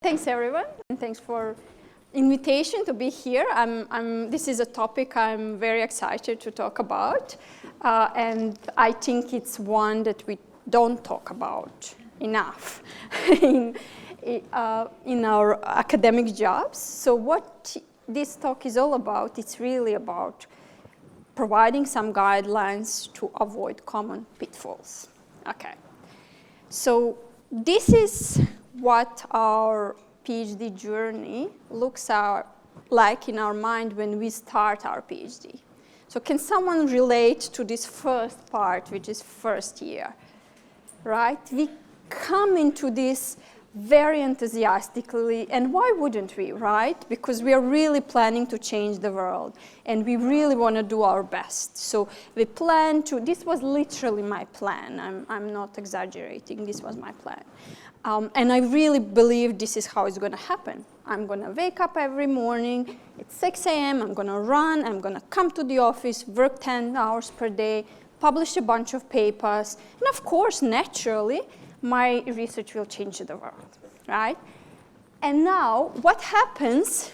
Thanks, everyone, and thanks for invitation to be here. This is a topic I'm very excited to talk about, and I think it's one that we don't talk about enough in our academic jobs. So what this talk is all about, it's really about providing some guidelines to avoid common pitfalls. Okay, so this is what our PhD journey looks like in our mind when we start our PhD. So can someone relate to this first part, which is first year, right? We come into this very enthusiastically, and why wouldn't we, right? Because we are really planning to change the world, and we really want to do our best. So we plan to, this was literally my plan. I'm not exaggerating, this was my plan. And I really believe this is how it's going to happen. I'm going to wake up every morning at 6 a.m., I'm going to run, I'm going to come to the office, work 10 hours per day, publish a bunch of papers, and of course, naturally, my research will change the world, right? And now, what happens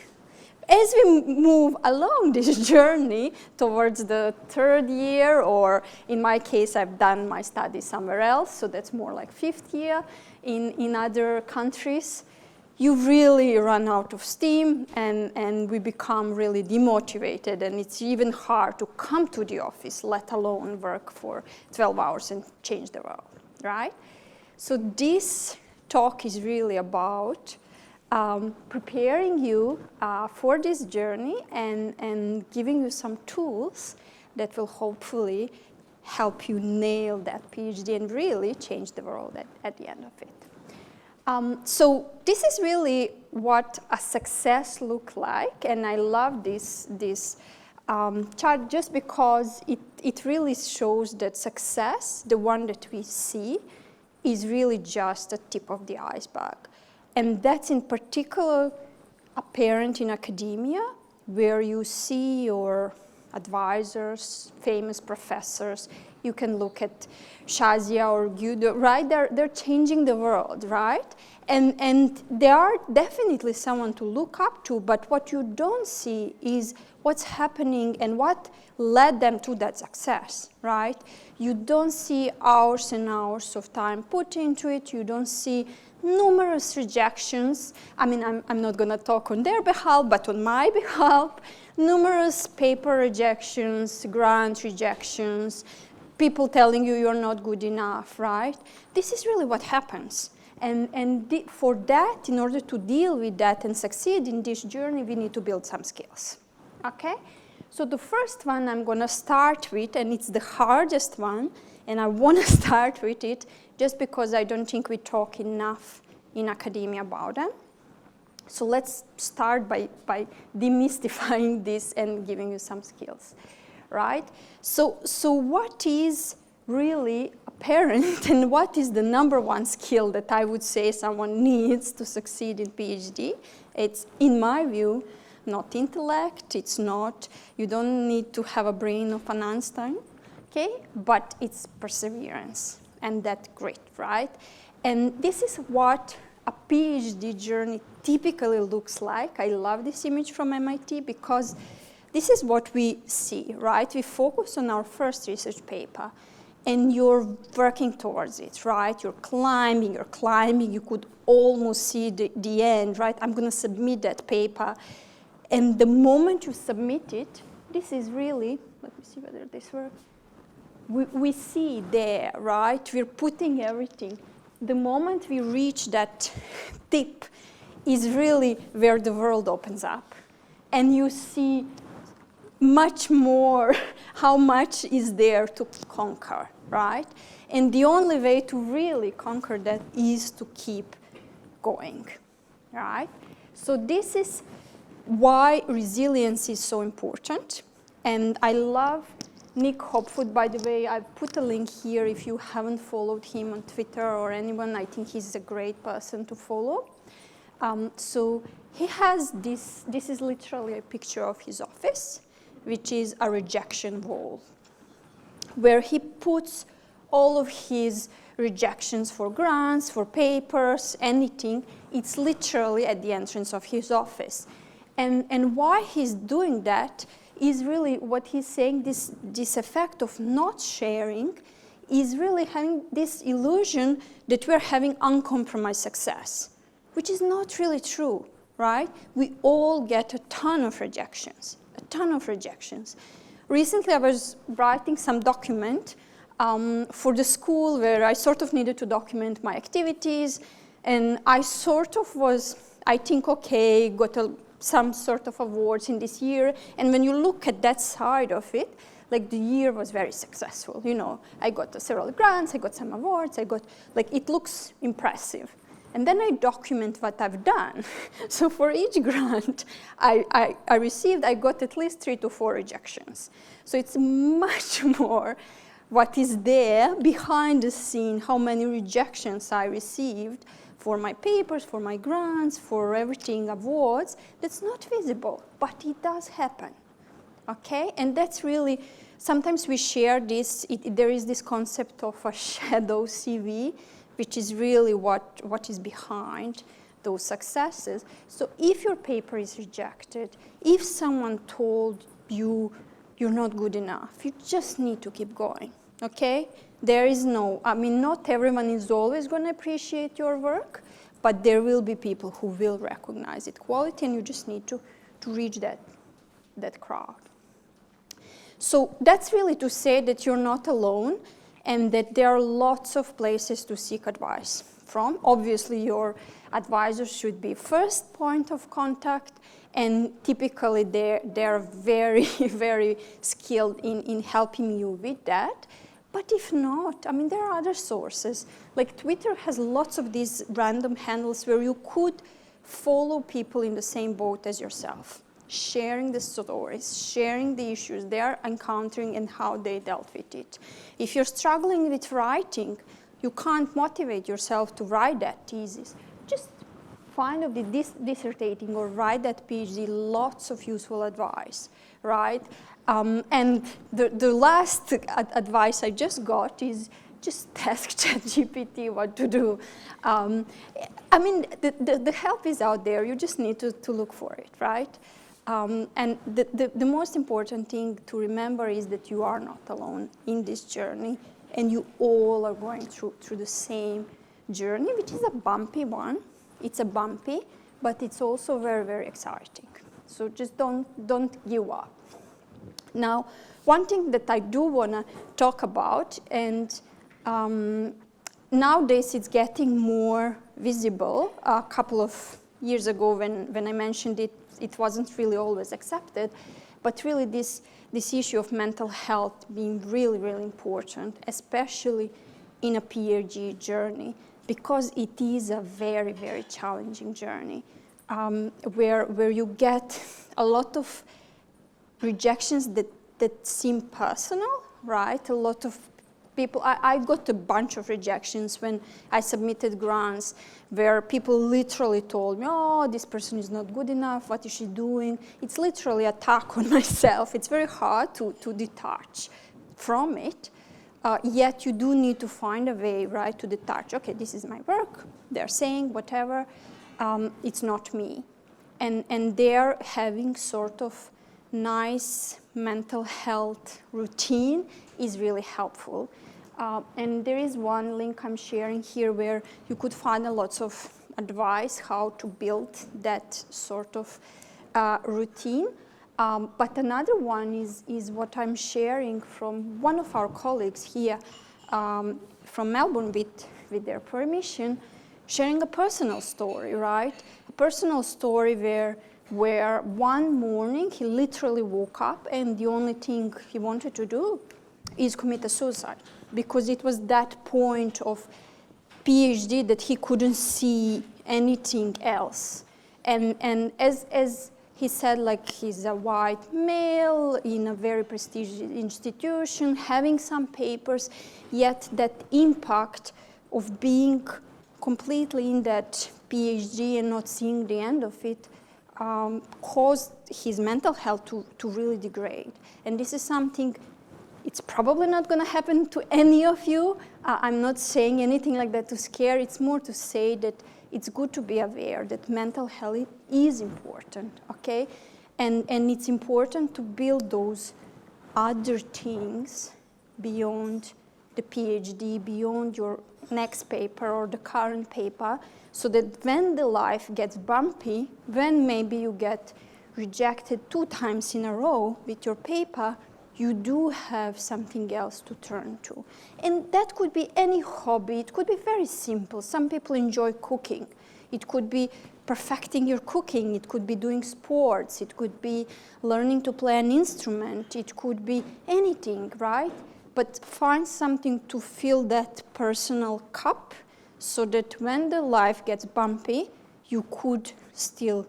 as we move along this journey towards the third year, or in my case, I've done my study somewhere else, so that's more like fifth year in other countries, you really run out of steam and we become really demotivated, and it's even hard to come to the office, let alone work for 12 hours and change the world, right? So this talk is really about preparing you for this journey and giving you some tools that will hopefully help you nail that PhD and really change the world at the end of it. So this is really what a success looks like, and I love this chart just because it really shows that success, the one that we see, is really just the tip of the iceberg. And that's in particular apparent in academia, where you see your advisors, famous professors. You can look at Shazia or Guido, right? They're changing the world, right? And they are definitely someone to look up to, but what you don't see is what's happening and what led them to that success, right? You don't see hours and hours of time put into it. You don't see numerous rejections. I mean, I'm not going to talk on their behalf, but on my behalf, numerous paper rejections, grant rejections, people telling you you're not good enough, right? This is really what happens. And for that, in order to deal with that and succeed in this journey, we need to build some skills, okay? So the first one I'm going to start with, and it's the hardest one, and I want to start with it just because I don't think we talk enough in academia about them. So let's start by demystifying this and giving you some skills, right? So what is really apparent and what is the number one skill that I would say someone needs to succeed in PhD? It's, in my view, not intellect, it's not, you don't need to have a brain of an Einstein, okay? But it's perseverance, and that's great, right? And this is what a PhD journey typically looks like. I love this image from MIT because this is what we see, right? We focus on our first research paper, and you're working towards it, right? You're climbing, you could almost see the end, right? I'm gonna submit that paper. And the moment you submit it, this is really, let me see whether this works. We see there, right? We're putting everything. The moment we reach that tip is really where the world opens up. And you see much more, how much is there to conquer, right? And the only way to really conquer that is to keep going, right? So this is why resilience is so important. And I love Nick Hopwood, by the way. I've put a link here if you haven't followed him on Twitter or anyone. I think he's a great person to follow. So he has this is literally a picture of his office, which is a rejection wall, where he puts all of his rejections for grants, for papers, anything, it's literally at the entrance of his office. And why he's doing that is really what he's saying, this effect of not sharing is really having this illusion that we're having uncompromised success, which is not really true, right? We all get a ton of rejections, a ton of rejections. Recently, I was writing some document for the school where I sort of needed to document my activities, and I sort of was, I think, okay, got some sort of awards in this year, and when you look at that side of it, like the year was very successful, you know. I got several grants, I got some awards, like it looks impressive. And then I document what I've done. So for each grant I received, I got at least 3 to 4 rejections. So it's much more what is there behind the scene, how many rejections I received for my papers, for my grants, for everything, awards, that's not visible, but it does happen, okay? And that's really, sometimes we share this, there is this concept of a shadow CV, which is really what is behind those successes. So if your paper is rejected, if someone told you you're not good enough, you just need to keep going, okay? There is no, I mean, not everyone is always going to appreciate your work, but there will be people who will recognize its quality, and you just need to reach that crowd. So that's really to say that you're not alone, and that there are lots of places to seek advice from. Obviously, your advisor should be first point of contact, and typically they're very, very skilled in helping you with that. But if not, I mean, there are other sources. Like Twitter has lots of these random handles where you could follow people in the same boat as yourself, sharing the stories, sharing the issues they are encountering and how they dealt with it. If you're struggling with writing, you can't motivate yourself to write that thesis. Just find out the dissertating or write that PhD, lots of useful advice, right? And the last advice I just got is just ask ChatGPT what to do. I mean, the help is out there. You just need to look for it, right? And the most important thing to remember is that you are not alone in this journey, and you all are going through the same journey, which is a bumpy one. It's a bumpy, but it's also very, very exciting. So just don't give up. Now, one thing that I do want to talk about, and nowadays it's getting more visible. A couple of years ago when I mentioned it, it wasn't really always accepted, but really this issue of mental health being really, really important, especially in a PhD journey, because it is a very, very challenging journey, where you get a lot of rejections that seem personal, right? A lot of people, I got a bunch of rejections when I submitted grants where people literally told me, oh, this person is not good enough, what is she doing? It's literally an attack on myself. It's very hard to detach from it, yet you do need to find a way, right, to detach. Okay, this is my work, they're saying whatever, it's not me. And they're having sort of nice mental health routine is really helpful. And there is one link I'm sharing here where you could find a lot of advice how to build that sort of routine. But another one is what I'm sharing from one of our colleagues here from Melbourne with their permission, sharing a personal story, right? A personal story where one morning he literally woke up and the only thing he wanted to do is commit a suicide, because it was that point of PhD that he couldn't see anything else. And as he said, like, he's a white male in a very prestigious institution, having some papers, yet that impact of being completely in that PhD and not seeing the end of it caused his mental health to really degrade. And this is something, It's probably not going to happen to any of you. I'm not saying anything like that to scare. It's more to say that it's good to be aware that mental health is important, okay? And it's important to build those other things beyond the PhD, beyond your next paper or the current paper, so that when the life gets bumpy, when maybe you get rejected 2 times in a row with your paper, you do have something else to turn to. And that could be any hobby. It could be very simple. Some people enjoy cooking. It could be perfecting your cooking. It could be doing sports. It could be learning to play an instrument. It could be anything, right? But find something to fill that personal cup so that when the life gets bumpy, you could still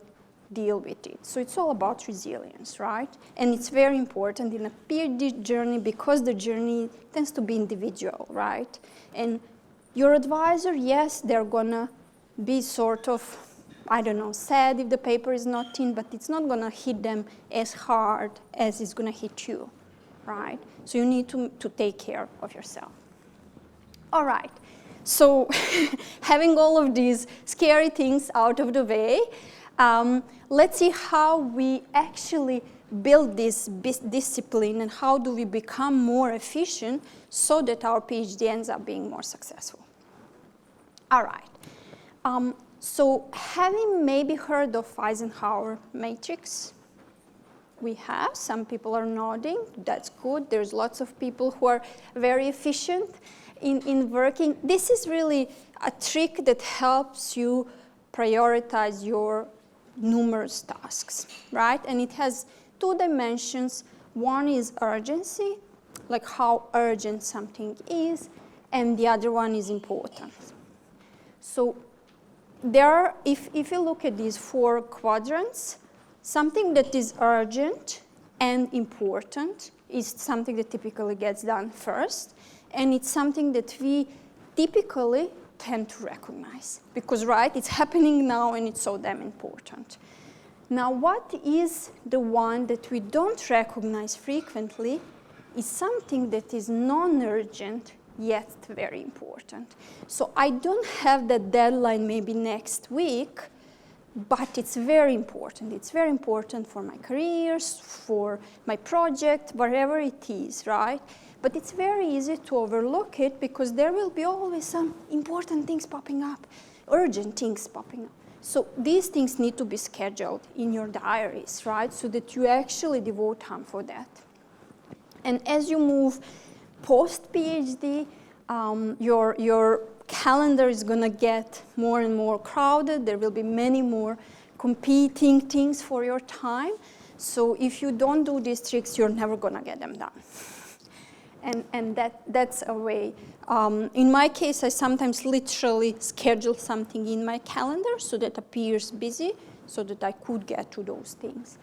deal with it. So it's all about resilience, right? And it's very important in a PhD journey because the journey tends to be individual, right? And your advisor, yes, they're gonna be sort of, I don't know, sad if the paper is not in, but it's not gonna hit them as hard as it's gonna hit you, right? So you need to take care of yourself. All right, so having all of these scary things out of the way, let's see how we actually build this discipline and how do we become more efficient so that our PhD ends up being more successful. All right. So having maybe heard of Eisenhower matrix? We have. Some people are nodding. That's good. There's lots of people who are very efficient in working. This is really a trick that helps you prioritize your numerous tasks, right? And it has 2 dimensions. One is urgency, like how urgent something is, and the other one is importance. So there are, if you look at these 4 quadrants, something that is urgent and important is something that typically gets done first, and it's something that we typically tend to recognize because, right, it's happening now and it's so damn important. Now, what is the one that we don't recognize frequently is something that is non-urgent yet very important. So I don't have that deadline maybe next week, but it's very important. It's very important for my careers, for my project, whatever it is, right? But it's very easy to overlook it because there will be always some important things popping up, urgent things popping up. So these things need to be scheduled in your diaries, right? So that you actually devote time for that. And as you move post-PhD, your calendar is going to get more and more crowded. There will be many more competing things for your time. So if you don't do these tricks, you're never going to get them done. And that's a way. In my case, I sometimes literally schedule something in my calendar so that it appears busy, so that I could get to those things.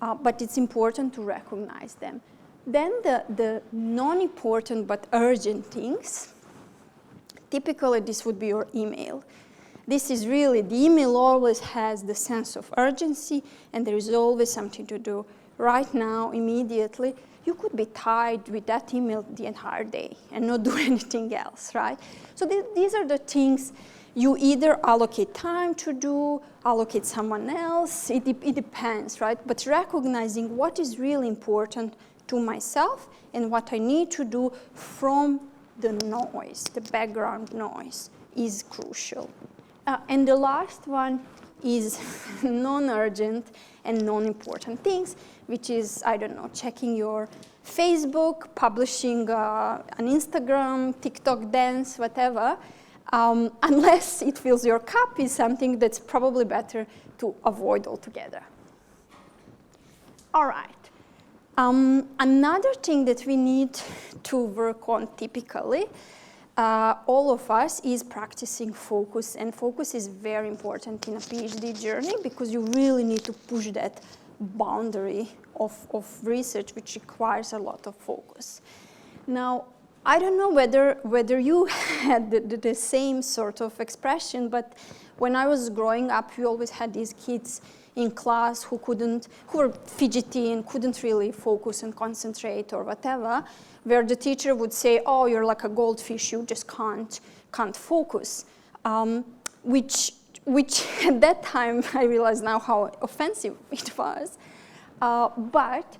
But it's important to recognize them. Then the non-important but urgent things, typically this would be your email. This is really, the email always has the sense of urgency, and there is always something to do right now, immediately. You could be tied with that email the entire day and not do anything else, right? So these are the things you either allocate time to do, allocate someone else, it depends, right? But recognizing what is really important to myself and what I need to do from the noise, the background noise, is crucial. And the last one is non-urgent and non-important things, which is, I don't know, checking your Facebook, publishing an Instagram, TikTok dance, whatever, unless it fills your cup, is something that's probably better to avoid altogether. All right. Another thing that we need to work on typically, all of us, is practicing focus. And focus is very important in a PhD journey because you really need to push that boundary of research, which requires a lot of focus. Now, I don't know whether you had the same sort of expression, but when I was growing up, we always had these kids in class who were fidgety and couldn't really focus and concentrate or whatever, where the teacher would say, oh, you're like a goldfish, you just can't focus, which at that time, I realize now how offensive it was. But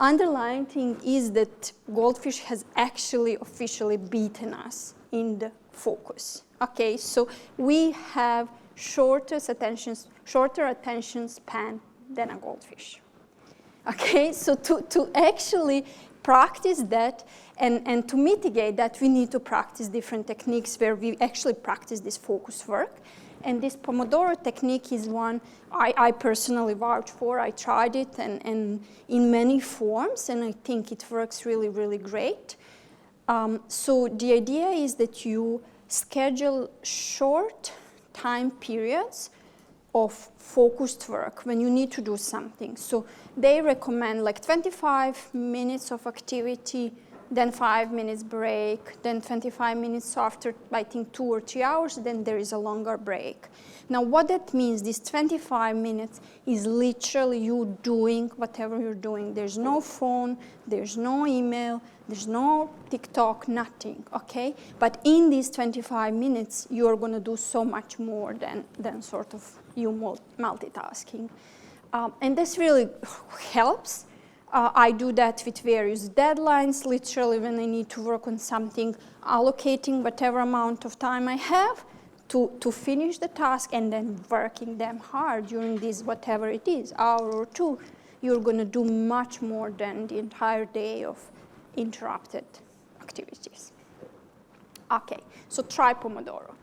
underlying thing is that goldfish has actually officially beaten us in the focus. Okay, so we have shorter attention span than a goldfish. Okay, so to actually practice that and to mitigate that, we need to practice different techniques where we actually practice this focus work. And this Pomodoro technique is one I personally vouch for. I tried it and in many forms, and I think it works really, really great. So the idea is that you schedule short time periods of focused work when you need to do something. So they recommend like 25 minutes of activity, then 5 minutes break, then 25 minutes after, I think, 2 or 3 hours, then there is a longer break. Now, what that means, this 25 minutes is literally you doing whatever you're doing. There's no phone, there's no email, there's no TikTok, nothing, okay? But in these 25 minutes, you're going to do so much more than sort of you multitasking. And this really helps. I do that with various deadlines, literally when I need to work on something, allocating whatever amount of time I have to finish the task and then working them hard during this, whatever it is, hour or two. You're going to do much more than the entire day of interrupted activities. Okay, so try Pomodoro.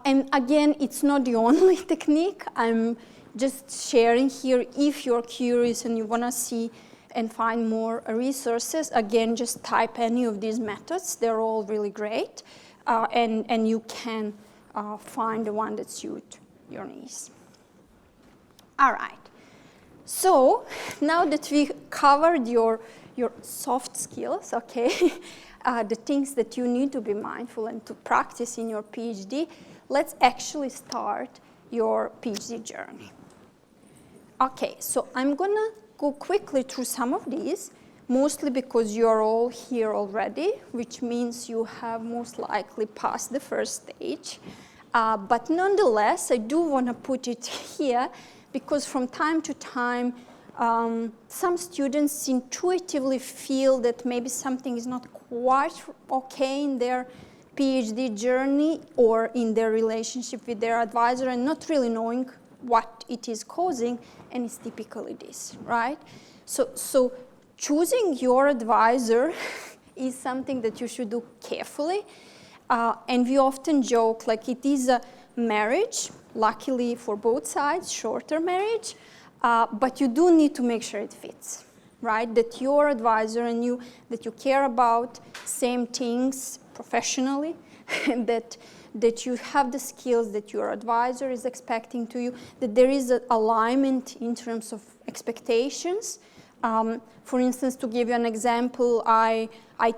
And again, it's not the only technique. I'm just sharing here. If you're curious and you want to see and find more resources, again, just type any of these methods. They're all really great. And you can find the one that suits your needs. All right. So now that we covered your soft skills, okay, the things that you need to be mindful and to practice in your PhD, let's actually start your PhD journey. Okay, so I'm going to go quickly through some of these, mostly because you're all here already, which means you have most likely passed the first stage. But nonetheless, I do want to put it here because from time to time, some students intuitively feel that maybe something is not quite okay in their PhD journey or in their relationship with their advisor and not really knowing what it is causing, and it's typically this, right? So choosing your advisor is something that you should do carefully. And we often joke like it is a marriage, luckily for both sides, shorter marriage, but you do need to make sure it fits, right? That your advisor and you, that you care about same things professionally, and that you have the skills that your advisor is expecting to you, that there is an alignment in terms of expectations. For instance, to give you an example, I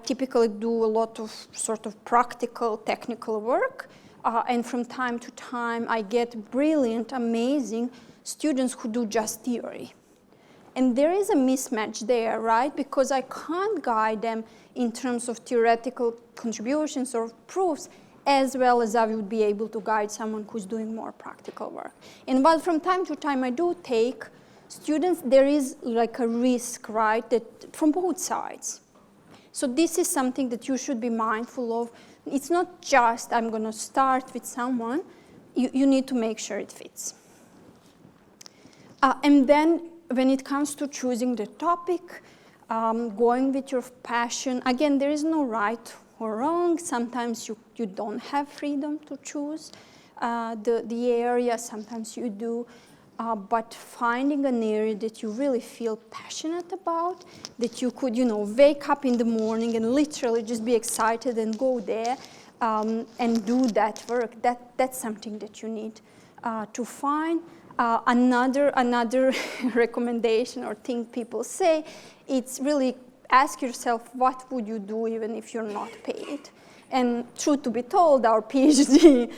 typically do a lot of sort of practical, technical work, and from time to time I get brilliant, amazing students who do just theory. And there is a mismatch there, right? Because I can't guide them in terms of theoretical contributions or proofs as well as I would be able to guide someone who's doing more practical work. And while from time to time I do take students, there is like a risk, right, that from both sides. So this is something that you should be mindful of. It's not just I'm going to start with someone. You need to make sure it fits. And then when it comes to choosing the topic, going with your passion, again, there is no right or wrong. Sometimes you don't have freedom to choose the area. Sometimes you do. But finding an area that you really feel passionate about, that you could, wake up in the morning and literally just be excited and go there and do that work, that's something that you need to find. Another recommendation or thing people say, it's really ask yourself, what would you do even if you're not paid? And truth to be told, our PhD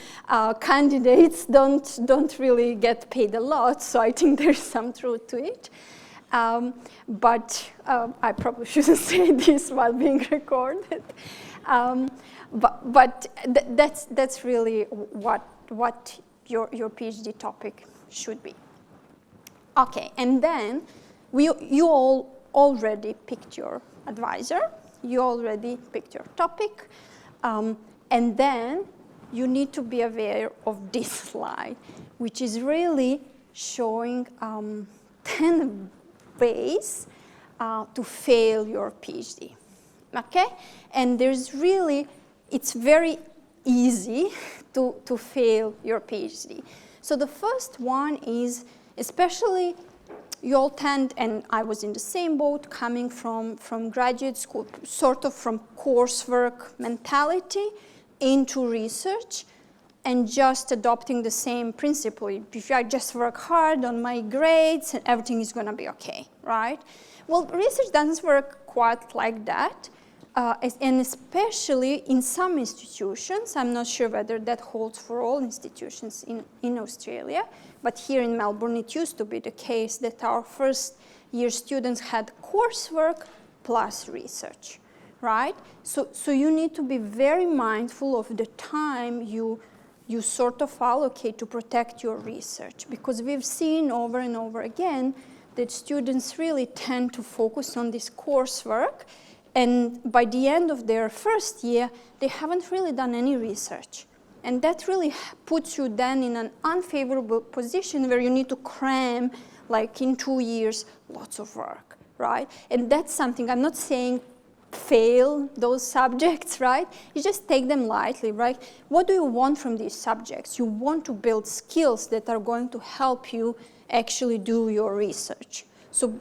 candidates don't really get paid a lot, so I think there's some truth to it. But I probably shouldn't say this while being recorded. But that's really what your PhD topic should be. Okay, and then you all already picked your advisor, you already picked your topic, and then you need to be aware of this slide, which is really showing 10 ways to fail your PhD, okay? And there's really, it's very easy to fail your PhD. So the first one is, especially you all tend, and I was in the same boat, coming from graduate school, sort of from coursework mentality into research, and just adopting the same principle. If I just work hard on my grades, everything is going to be okay, right? Well, research doesn't work quite like that, and especially in some institutions. I'm not sure whether that holds for all institutions in Australia, but here in Melbourne, it used to be the case that our first year students had coursework plus research, right? So you need to be very mindful of the time you sort of allocate to protect your research, because we've seen over and over again that students really tend to focus on this coursework, and by the end of their first year, they haven't really done any research. And that really puts you then in an unfavorable position where you need to cram, like in 2 years, lots of work, right? And that's something, I'm not saying fail those subjects, right? You just take them lightly, right? What do you want from these subjects? You want to build skills that are going to help you actually do your research. So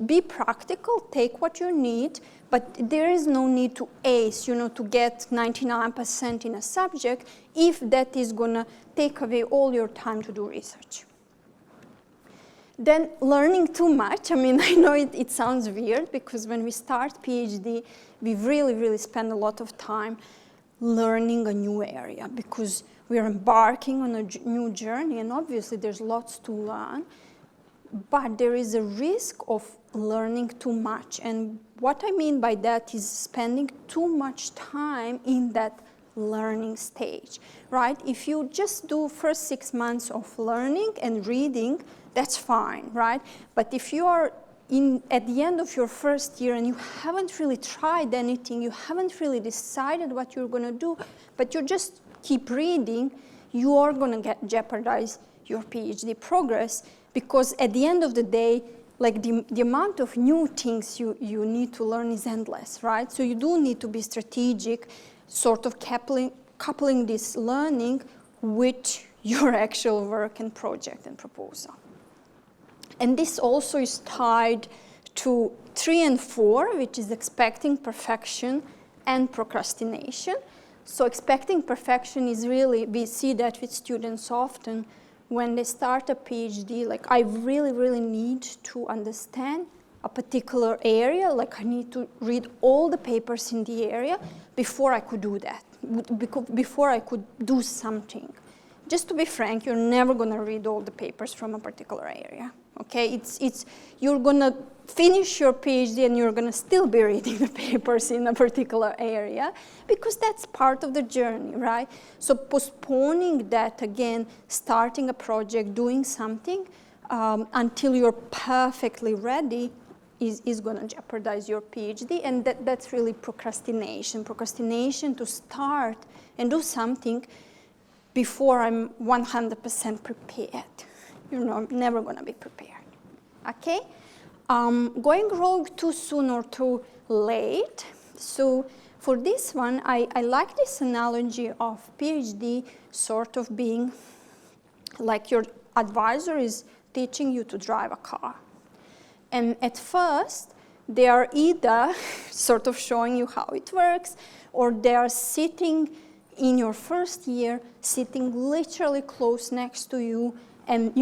be practical, take what you need, but there is no need to ace, to get 99% in a subject if that is going to take away all your time to do research. Then learning too much. I mean, I know it sounds weird, because when we start PhD, we really spend a lot of time learning a new area, because we are embarking on a new journey, and obviously there's lots to learn. But there is a risk of learning too much. And what I mean by that is spending too much time in that learning stage, right? If you just do first 6 months of learning and reading, that's fine, right? But if you are at the end of your first year and you haven't really tried anything, you haven't really decided what you're going to do, but you just keep reading, you are going to jeopardize your PhD progress, because at the end of the day, like the amount of new things you need to learn is endless, right? So you do need to be strategic, sort of coupling this learning with your actual work and project and proposal. And this also is tied to 3 and 4, which is expecting perfection and procrastination. So expecting perfection is really, we see that with students often, when they start a PhD, like I really need to understand a particular area, like I need to read all the papers in the area before I could do that, before I could do something. Just to be frank, you're never going to read all the papers from a particular area, okay? You're going to finish your PhD and you're going to still be reading the papers in a particular area, because that's part of the journey, right? So postponing that, again, starting a project, doing something until you're perfectly ready is going to jeopardize your PhD, and that's really procrastination. Procrastination to start and do something before I'm 100% prepared. I'm never going to be prepared, okay? Going wrong too soon or too late. So for this one, I like this analogy of PhD sort of being like your advisor is teaching you to drive a car. And at first, they are either sort of showing you how it works, or they are sitting in your first year, sitting literally close next to you and,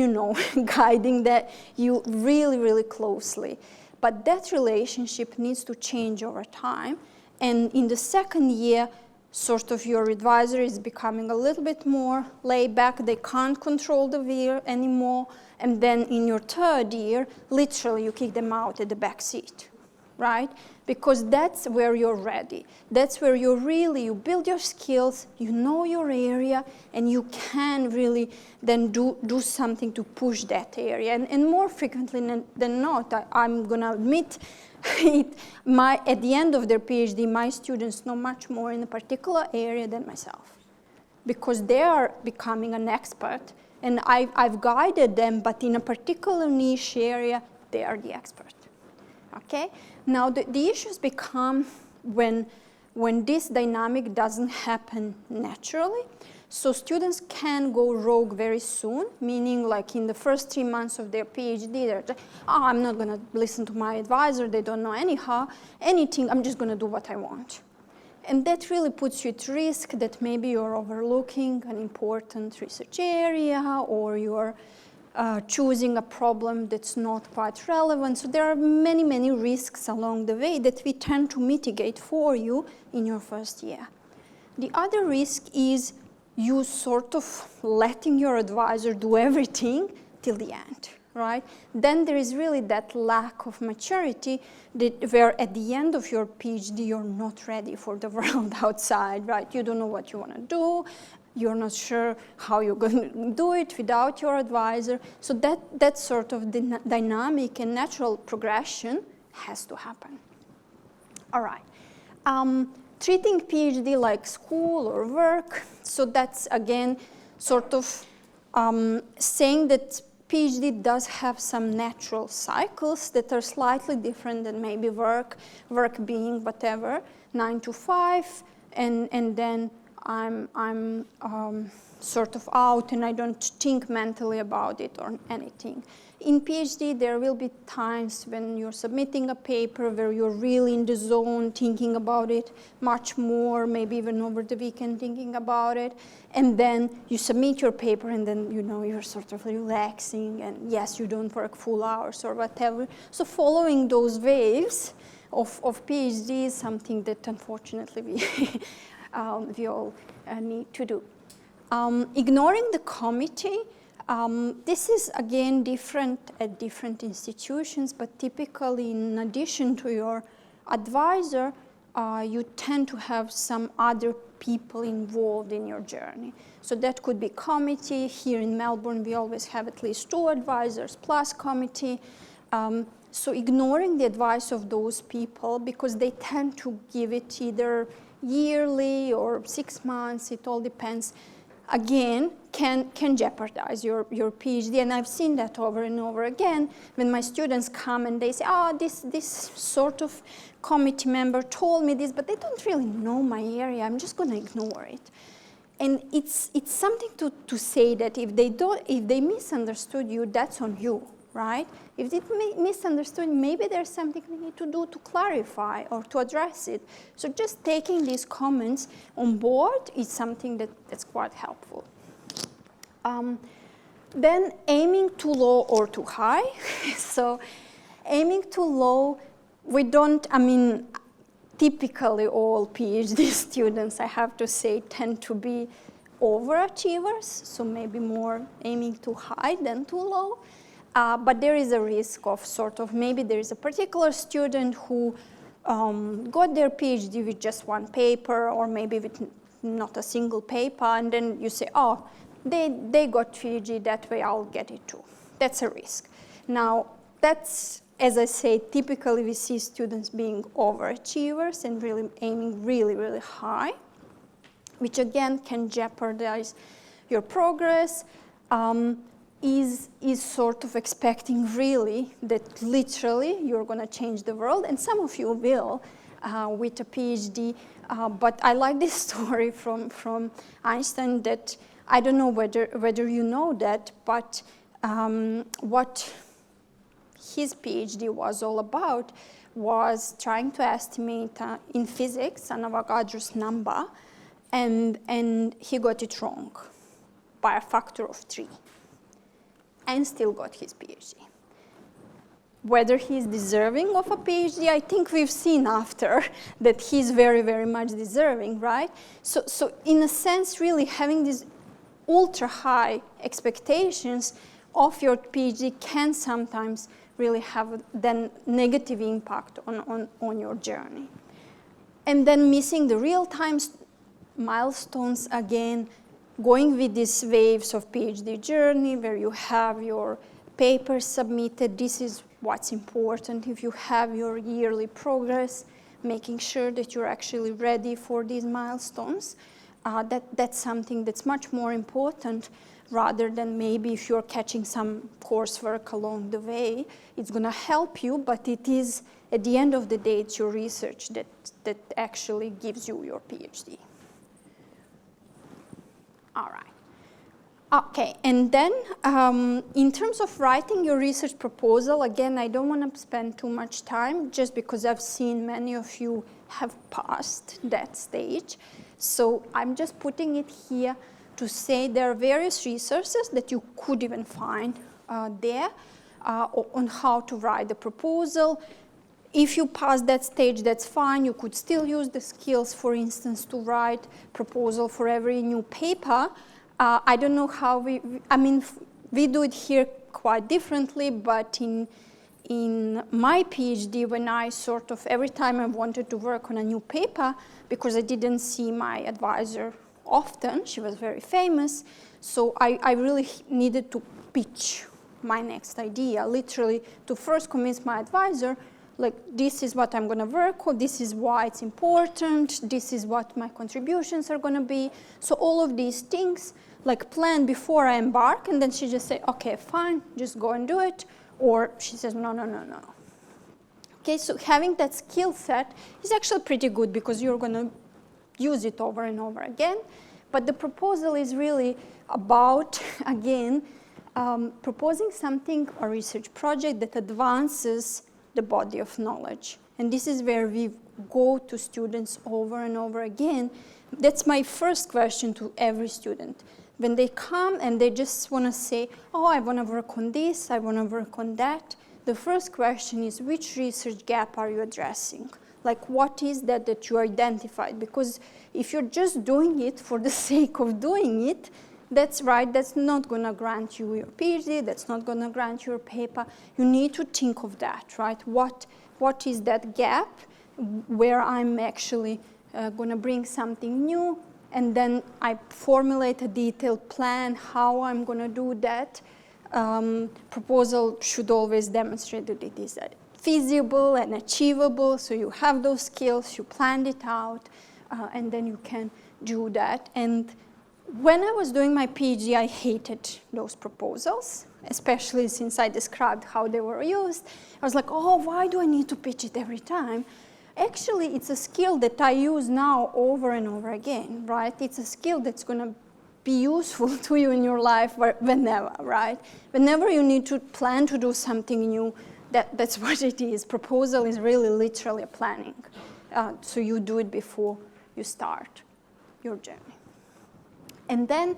guiding that you really closely. But that relationship needs to change over time. And in the second year, sort of your advisor is becoming a little bit more laid back. They can't control the wheel anymore. And then in your third year, literally you kick them out at the back seat, right? Because that's where you're ready. That's where you build your skills, you know your area, and you can really then do something to push that area. And more frequently than not, I'm gonna admit, at the end of their PhD, my students know much more in a particular area than myself, because they are becoming an expert, and I've guided them, but in a particular niche area, they are the expert. Okay? Now, the issues become when this dynamic doesn't happen naturally. So students can go rogue very soon, meaning like in the first 3 months of their PhD, they're just, oh, I'm not going to listen to my advisor. They don't know anything. I'm just going to do what I want. And that really puts you at risk that maybe you're overlooking an important research area, or you're choosing a problem that's not quite relevant. So there are many, many risks along the way that we tend to mitigate for you in your first year. The other risk is you sort of letting your advisor do everything till the end, right? Then there is really that lack of maturity where at the end of your PhD, you're not ready for the world outside, right? You don't know what you want to do. You're not sure how you're going to do it without your advisor. So that sort of dynamic and natural progression has to happen. All right. Treating PhD like school or work. So that's, again, sort of saying that PhD does have some natural cycles that are slightly different than maybe work being whatever, 9 to 5, and then I'm sort of out and I don't think mentally about it or anything. In PhD, there will be times when you're submitting a paper where you're really in the zone, thinking about it much more, maybe even over the weekend thinking about it. And then you submit your paper and then, you're sort of relaxing, and yes, you don't work full hours or whatever. So following those waves of PhD is something that unfortunately we all need to do. Ignoring the committee, this is again different at different institutions, but typically in addition to your advisor, you tend to have some other people involved in your journey. So that could be committee. Here in Melbourne, we always have at least 2 advisors plus committee. So ignoring the advice of those people, because they tend to give it either yearly or 6 months, it all depends, again, can jeopardize your PhD. And I've seen that over and over again when my students come and they say, oh, this sort of committee member told me this, but they don't really know my area. I'm just going to ignore it. And it's something to say that if they misunderstood you, that's on you, right? If they misunderstood, maybe there's something we need to do to clarify or to address it. So just taking these comments on board is something that's quite helpful. Then aiming too low or too high. So aiming too low, typically all PhD students, I have to say, tend to be overachievers, so maybe more aiming too high than too low. But there is a risk of maybe there is a particular student who got their PhD with just 1 paper, or maybe with not a single paper, and then you say, oh, they got PhD, that way I'll get it too. That's a risk. Now, that's, as I say, typically we see students being overachievers and really aiming really, really high, which again can jeopardize your progress. Is sort of expecting really that literally you're going to change the world, and some of you will with a PhD. But I like this story from Einstein that I don't know whether you know that, but what his PhD was all about was trying to estimate in physics an Avogadro's number, and he got it wrong by a factor of 3. And still got his PhD. whether he's deserving of a PhD, I think we've seen after that he's very, very much deserving, right? So in a sense, really having these ultra high expectations of your PhD can sometimes really have a then negative impact on your journey. And then missing the real-time milestones, again, going with these waves of PhD journey where you have your papers submitted. This is what's important. If you have your yearly progress, making sure that you're actually ready for these milestones, that's something that's much more important rather than maybe if you're catching some coursework along the way. It's going to help you, but it is, at the end of the day, it's your research that actually gives you your PhD. All right. Okay, and then in terms of writing your research proposal, again, I don't want to spend too much time just because I've seen many of you have passed that stage. So I'm just putting it here to say there are various resources that you could even find there on how to write the proposal. If you pass that stage, that's fine. You could still use the skills, for instance, to write proposal for every new paper. I don't know how we do it here quite differently, but in my PhD, when I sort of, every time I wanted to work on a new paper, because I didn't see my advisor often, she was very famous, so I really needed to pitch my next idea, literally to first convince my advisor, like, this is what I'm going to work on, this is why it's important, this is what my contributions are going to be. So all of these things, like, plan before I embark, and then she just say, okay, fine, just go and do it. Or she says, no. Okay, so having that skill set is actually pretty good because you're going to use it over and over again. But the proposal is really about, again, proposing something, a research project that advances the body of knowledge. And this is where we go to students over and over again. That's my first question to every student. When they come and they just want to say, oh, I want to work on this, I want to work on that, the first question is, which research gap are you addressing? Like, what is that you identified? Because if you're just doing it for the sake of doing it, that's right, that's not going to grant you your PhD, that's not going to grant you your paper. You need to think of that, right? What is that gap where I'm actually going to bring something new, and then I formulate a detailed plan how I'm going to do that. Proposal should always demonstrate that it is feasible and achievable, so you have those skills, you planned it out, and then you can do that. And when I was doing my PhD, I hated those proposals, especially since I described how they were used. I was like, oh, why do I need to pitch it every time? Actually, it's a skill that I use now over and over again, right? It's a skill that's going to be useful to you in your life whenever, right? Whenever you need to plan to do something new, that's what it is. Proposal is really literally a planning. So you do it before you start your journey. And then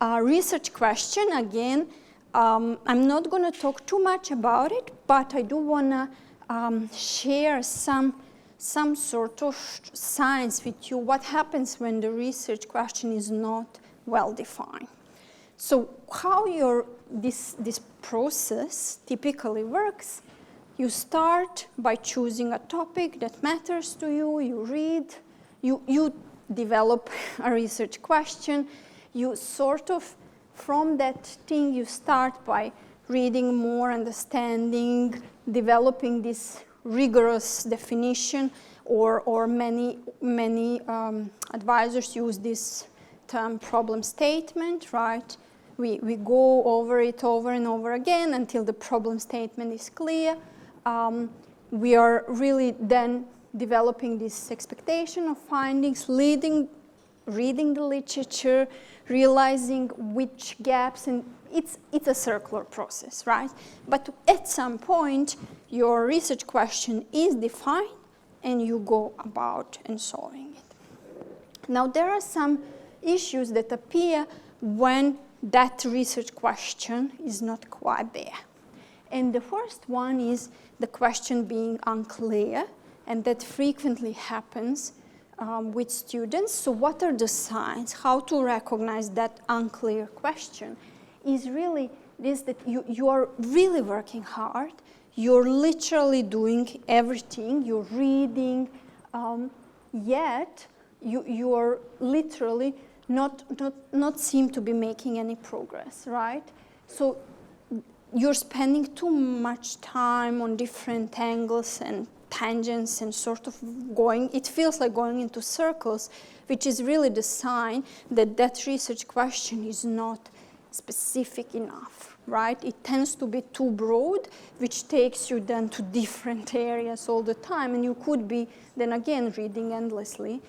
research question, again, I'm not going to talk too much about it, but I do want to share some sort of science with you. What happens when the research question is not well defined? So how this process typically works, you start by choosing a topic that matters to you, you read, you develop a research question, you sort of, from that thing, you start by reading more, understanding, developing this rigorous definition, or many advisors use this term problem statement, right? We go over it over and over again until the problem statement is clear. We are really then developing this expectation of findings, reading the literature, realizing which gaps, and it's a circular process, right? But at some point, your research question is defined, and you go about and solving it. Now, there are some issues that appear when that research question is not quite there. And the first one is the question being unclear, and that frequently happens with students. So what are the signs? How to recognize that unclear question is really this, that you are really working hard, you're literally doing everything, you're reading, yet you are literally not seem to be making any progress, right? So you're spending too much time on different angles and tangents and sort of it feels like going into circles, which is really the sign that that research question is not specific enough, right? It tends to be too broad, which takes you then to different areas all the time, and you could be then again reading endlessly.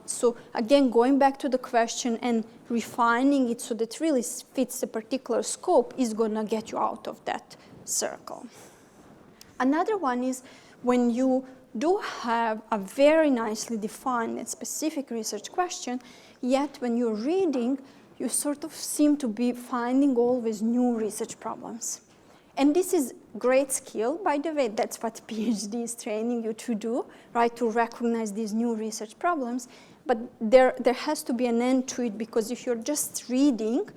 So again, going back to the question and refining it so that it really fits a particular scope is going to get you out of that circle. Another one is when you do have a very nicely defined and specific research question, yet when you're reading, you sort of seem to be finding always new research problems. And this is great skill, by the way. That's what PhD is training you to do, right? To recognize these new research problems. But there has to be an end to it, because if you're just reading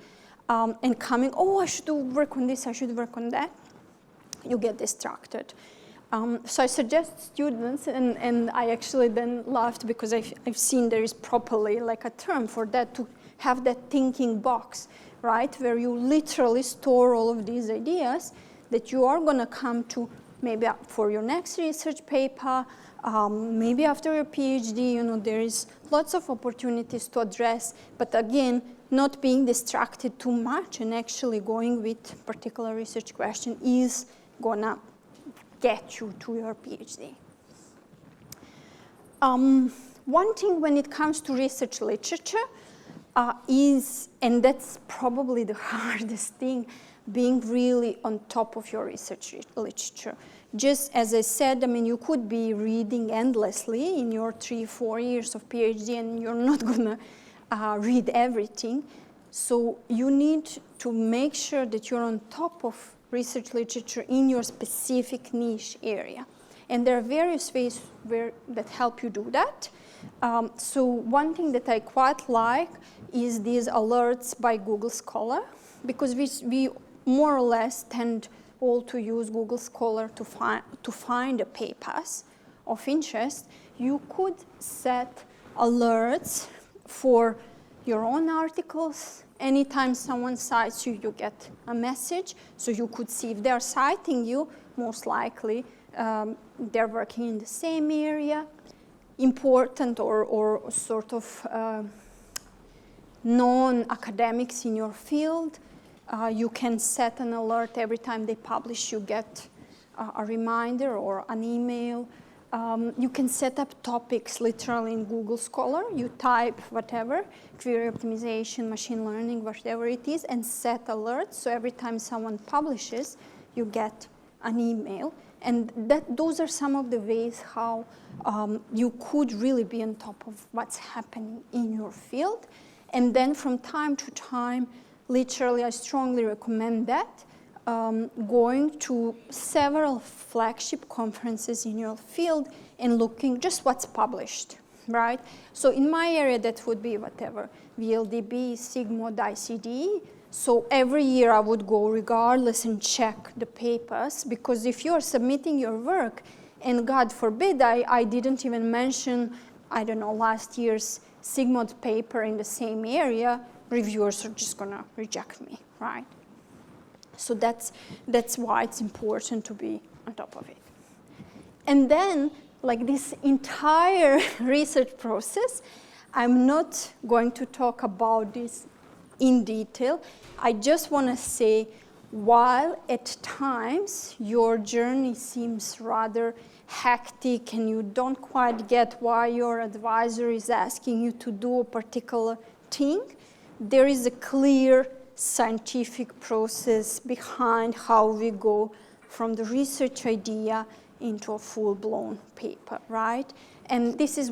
and coming, oh, I should work on this, I should work on that, you get distracted. So I suggest students, and I actually then laughed because I've seen there is properly like a term for that, to have that thinking box, right? Where you literally store all of these ideas that you are going to come to maybe for your next research paper, maybe after your PhD, there is lots of opportunities to address, but again, not being distracted too much and actually going with particular research question is gonna get you to your PhD. One thing when it comes to research literature is, and that's probably the hardest thing, being really on top of your research literature. Just as I said, I mean, you could be reading endlessly in your 3-4 years of PhD and you're not gonna read everything. So you need to make sure that you're on top of research literature in your specific niche area. And there are various ways that help you do that. So one thing that I quite like is these alerts by Google Scholar, because we more or less tend all to use Google Scholar to find the papers of interest. You could set alerts for your own articles. Anytime someone cites you, you get a message. So you could see if they're citing you, most likely they're working in the same area. Important or sort of non-academics in your field. You can set an alert every time they publish, you get a reminder or an email. You can set up topics literally in Google Scholar. You type whatever, query optimization, machine learning, whatever it is, and set alerts. So every time someone publishes, you get an email. And those are some of the ways how you could really be on top of what's happening in your field. And then from time to time, literally, I strongly recommend that, going to several flagship conferences in your field and looking just what's published, right? So in my area, that would be whatever, VLDB, SIGMOD, ICD. So every year I would go regardless and check the papers, because if you're submitting your work, and God forbid, I didn't even mention, I don't know, last year's SIGMOD paper in the same area, reviewers are just gonna reject me, right? So that's why it's important to be on top of it. And then, like this entire research process, I'm not going to talk about this in detail. I just want to say, while at times your journey seems rather hectic and you don't quite get why your advisor is asking you to do a particular thing, there is a clear scientific process behind how we go from the research idea into a full-blown paper, right? And this is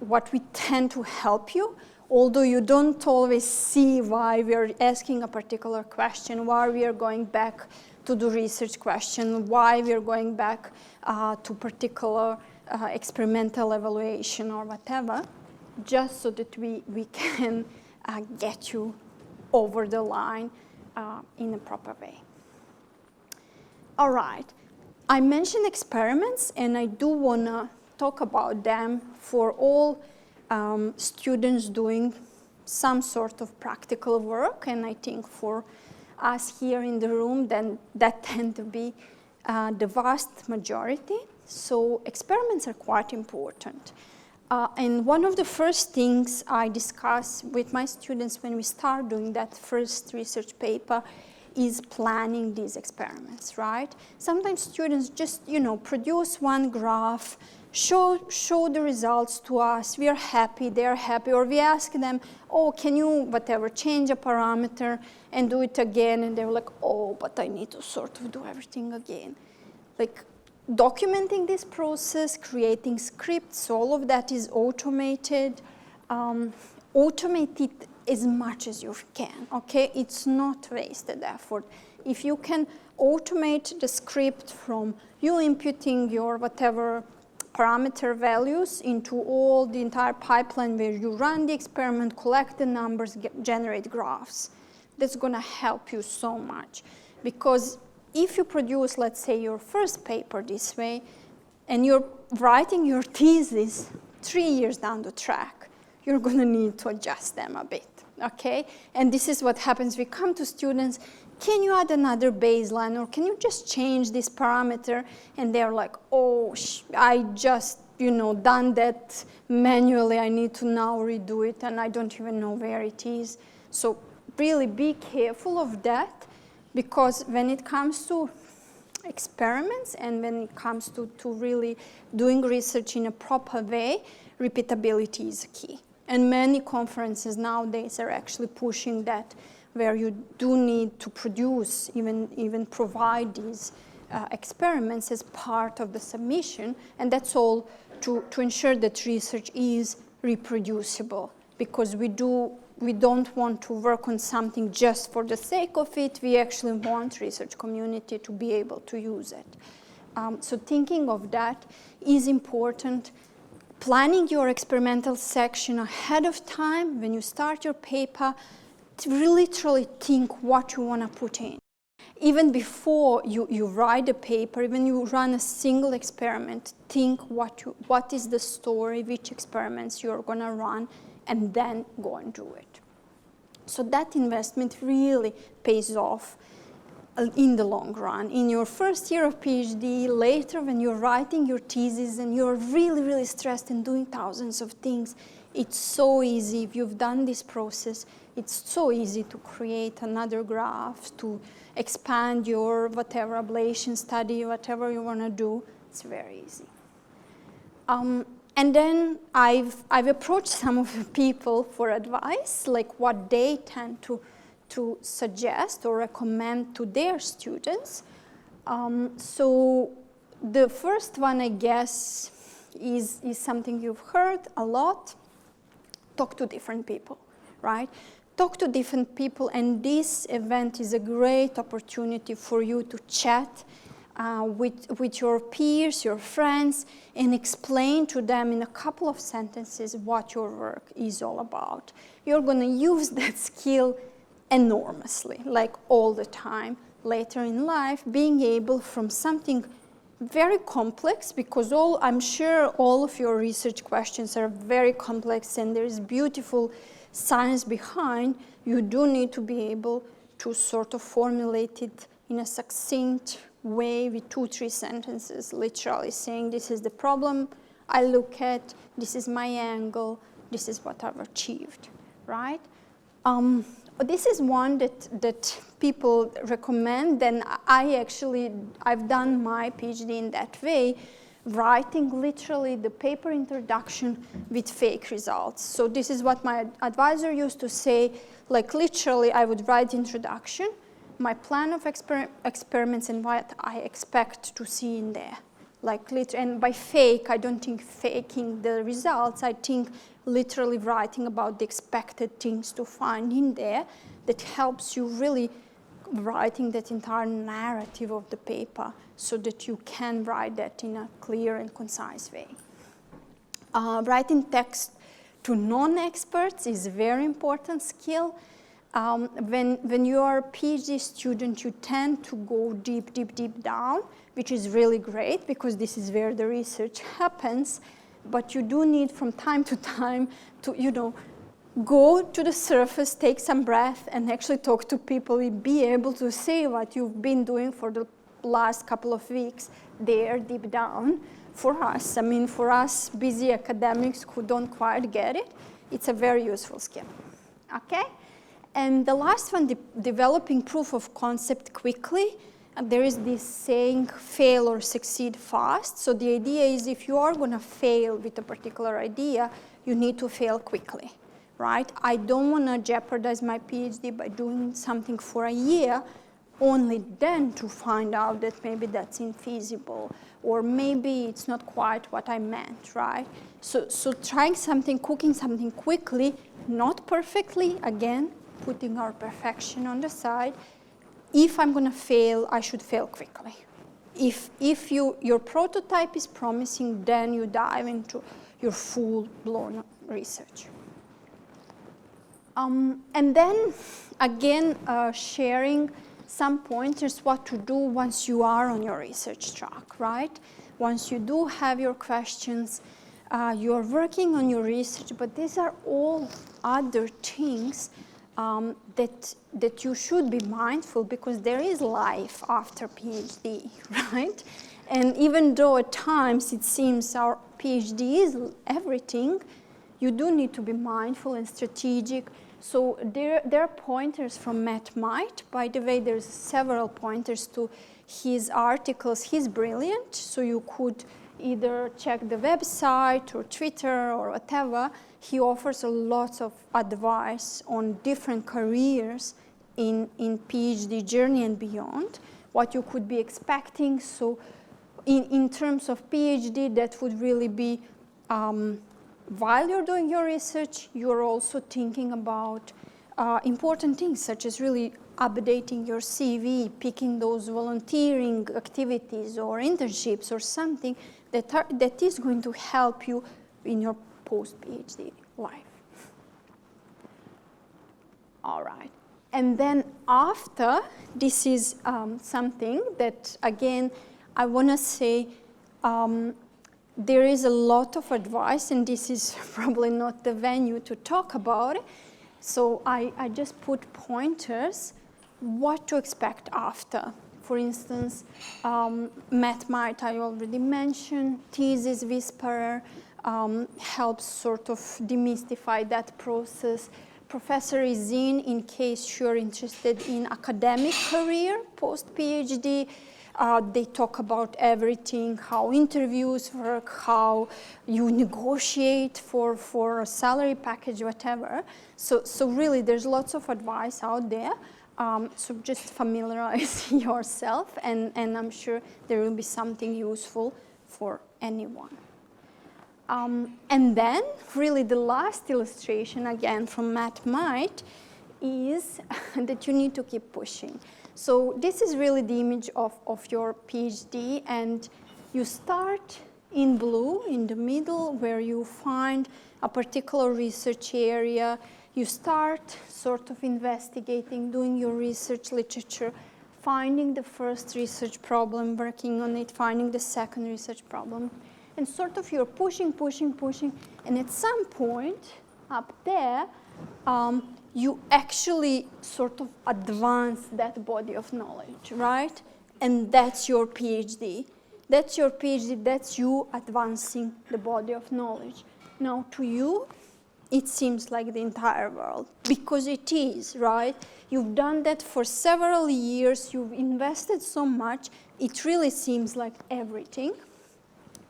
what we tend to help you, although you don't always see why we are asking a particular question, why we are going back to do research question, why we're going back to particular experimental evaluation or whatever, just so that we can get you over the line in a proper way. All right, I mentioned experiments, and I do want to talk about them for all students doing some sort of practical work, and I think for us here in the room, then that tend to be the vast majority. So experiments are quite important. And one of the first things I discuss with my students when we start doing that first research paper is planning these experiments, right? Sometimes students just, produce one graph, show the results to us, we are happy, they're happy, or we ask them, oh, can you, change a parameter and do it again? And they're like, oh, but I need to sort of do everything again. Like, documenting this process, creating scripts, all of that is automated. Automate it as much as you can, okay? It's not wasted effort. If you can automate the script from you inputting your parameter values into all the entire pipeline where you run the experiment, collect the numbers, generate graphs, that's going to help you so much. Because if you produce, let's say, your first paper this way, and you're writing your thesis 3 years down the track, you're going to need to adjust them a bit, okay? And this is what happens. We come to students, can you add another baseline, or can you just change this parameter? And they're like, oh, I just, done that manually. I need to now redo it, and I don't even know where it is. So really be careful of that, because when it comes to experiments and when it comes to really doing research in a proper way, repeatability is key. And many conferences nowadays are actually pushing that, where you do need to produce, even provide these experiments as part of the submission, and that's all to ensure that research is reproducible, because we don't want to work on something just for the sake of it. We actually want research community to be able to use it. So thinking of that is important. Planning your experimental section ahead of time when you start your paper, to literally think what you want to put in. Even before you write a paper, even you run a single experiment, think what is the story, which experiments you're going to run, and then go and do it. So that investment really pays off in the long run. In your first year of PhD, later when you're writing your thesis and you're really, really stressed and doing thousands of things, it's so easy. If you've done this process, it's so easy to create another graph, to expand your ablation study, whatever you want to do. It's very easy. And then I've approached some of the people for advice, like what they tend to suggest or recommend to their students. So the first one, I guess, is something you've heard a lot. Talk to different people, right? Talk to different people, and this event is a great opportunity for you to chat with your peers, your friends, and explain to them in a couple of sentences what your work is all about. You're going to use that skill enormously, like all the time, later in life, being able from something very complex, because I'm sure all of your research questions are very complex and there is beautiful science behind. You do need to be able to sort of formulate it in a succinct way with 2-3 sentences, literally saying this is the problem I look at, this is my angle, this is what I've achieved, right? This is one that people recommend, and I've done my PhD in that way, writing literally the paper introduction with fake results. So this is what my advisor used to say, like literally I would write introduction, my plan of experiments and what I expect to see in there. And by fake, I don't think faking the results, I think literally writing about the expected things to find in there that helps you really writing that entire narrative of the paper so that you can write that in a clear and concise way. Writing text to non-experts is a very important skill. When you are a PhD student, you tend to go deep, deep, deep down, which is really great because this is where the research happens. But you do need from time to time to, you know, go to the surface, take some breath, and actually talk to people, and be able to say what you've been doing for the last couple of weeks there deep down. For us, I mean, for us busy academics who don't quite get it, it's a very useful skill, okay? And the last one, developing proof of concept quickly. And there is this saying, fail or succeed fast. So the idea is if you are gonna fail with a particular idea, you need to fail quickly, right? I don't wanna jeopardize my PhD by doing something for a year, only then to find out that maybe that's infeasible, or maybe it's not quite what I meant, right? So trying something, cooking something quickly, not perfectly, again, putting our perfection on the side. If I'm gonna fail, I should fail quickly. If your prototype is promising, then you dive into your full-blown research. And then, again, sharing some pointers what to do once you are on your research track, right? Once you do have your questions, you're working on your research, but these are all other things that you should be mindful, because there is life after PhD, right? And even though at times it seems our PhD is everything, you do need to be mindful and strategic. So there are pointers from Matt Might. By the way, there's several pointers to his articles. He's brilliant, so you could either check the website or Twitter or whatever. He offers a lot of advice on different careers in PhD journey and beyond, what you could be expecting. So in terms of PhD, that would really be while you're doing your research, you're also thinking about important things such as really updating your CV, picking those volunteering activities or internships or something that is going to help you in your post-PhD life. All right. And then after, this is something that, again, I want to say, there is a lot of advice, and this is probably not the venue to talk about it. So I just put pointers, what to expect after. For instance, Matt Might, I already mentioned, thesis whisperer helps sort of demystify that process. Professor Izin, in case you're interested in academic career post-PhD, they talk about everything, how interviews work, how you negotiate for a salary package, whatever. So really, there's lots of advice out there. So just familiarize yourself, and I'm sure there will be something useful for anyone. And then, really, the last illustration, again, from Matt Might, is that you need to keep pushing. So this is really the image of your PhD, and you start in blue, in the middle, where you find a particular research area. You start sort of investigating, doing your research literature, finding the first research problem, working on it, finding the second research problem, and sort of you're pushing, and at some point up there, you actually sort of advance that body of knowledge, right? And that's your PhD. That's your PhD, that's you advancing the body of knowledge. Now, to you, it seems like the entire world, because it is, right? You've done that for several years, you've invested so much, it really seems like everything.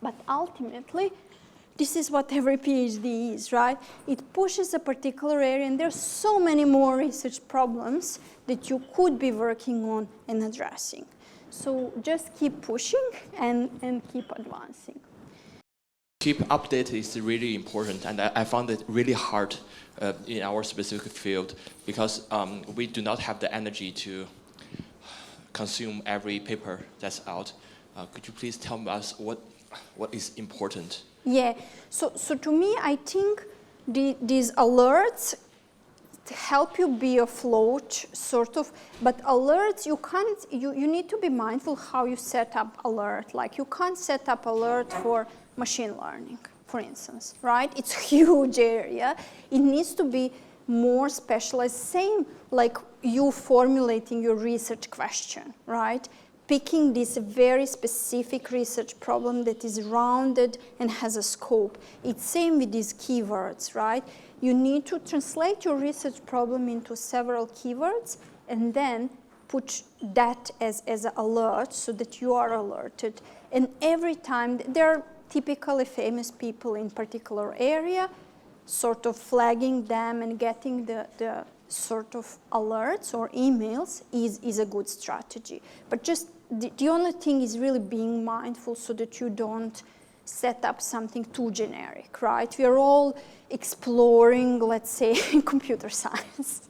But ultimately, this is what every PhD is, right? It pushes a particular area, and there's so many more research problems that you could be working on and addressing. So just keep pushing and keep advancing. Keep updated is really important, and I found it really hard in our specific field because we do not have the energy to consume every paper that's out. Could you please tell us what is important? Yeah, so to me, I think these alerts help you be afloat, sort of, but alerts, you need to be mindful how you set up alert. Like, you can't set up alert for machine learning, for instance, right? It's a huge area. It needs to be more specialized, same like you formulating your research question, right? Picking this very specific research problem that is rounded and has a scope. It's same with these keywords, right? You need to translate your research problem into several keywords and then put that as an alert so that you are alerted. And every time, there are typically famous people in particular area, sort of flagging them and getting the sort of alerts or emails is a good strategy. But just the only thing is really being mindful so that you don't set up something too generic, right? We are all exploring, let's say, computer science,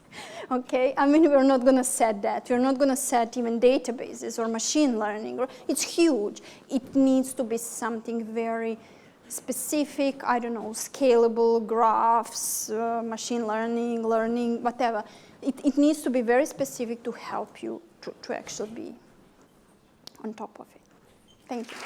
okay? I mean, we're not going to set that. We're not going to set even databases or machine learning. It's huge. It needs to be something very specific, I don't know, scalable, graphs, machine learning, whatever. It needs to be very specific to help you to actually be on top of it. Thank you.